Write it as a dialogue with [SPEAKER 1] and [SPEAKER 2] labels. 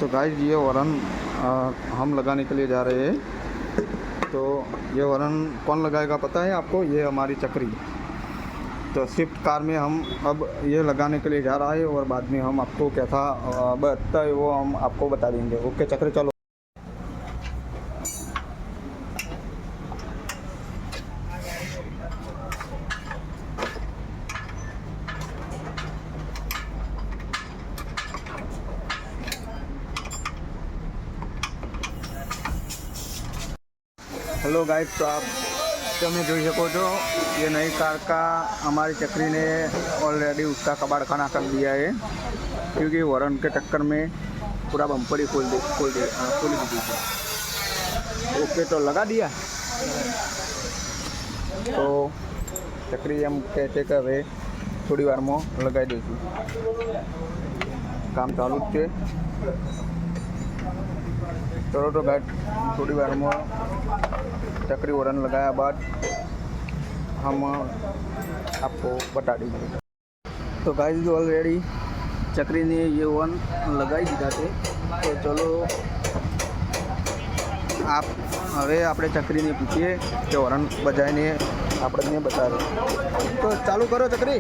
[SPEAKER 1] तो गाइस ये वरन हम लगाने के लिए जा रहे हैं। तो ये वरन कौन लगाएगा पता है आपको? ये हमारी चक्री। तो स्विफ्ट कार में हम अब ये लगाने के लिए जा रहा है और बाद में हम आपको कैसा बता है वो हम आपको बता देंगे। ओके चक्री चलो। हेलो गाइस, तो आप તમે જોઈ શકો છો ये नई कार का हमारी चक्री ने ऑलरेडी उसका कबाड़ खाना कर दिया है, क्योंकि वारन के चक्कर में पूरा बम्पर ही खोल दी थी। ओके तो लगा दिया। तो चक्री एम कहते कि હવે થોડી વારમાં લગાવી દઈશું। કામ ચાલુ જ છે। चलो तो गाइस थोड़ी बार में चक्री वरन लगाया बाद हम आपको बता देंगे। तो गाइस ऑलरेडी चक्री ने ये वन लगाई दीधा थे। तो चलो आप હવે આપણે ચક્રીને પૂછીએ કે વરન બજાવીને આપણે બતાવે। તો ચાલુ કરો ચક્રી।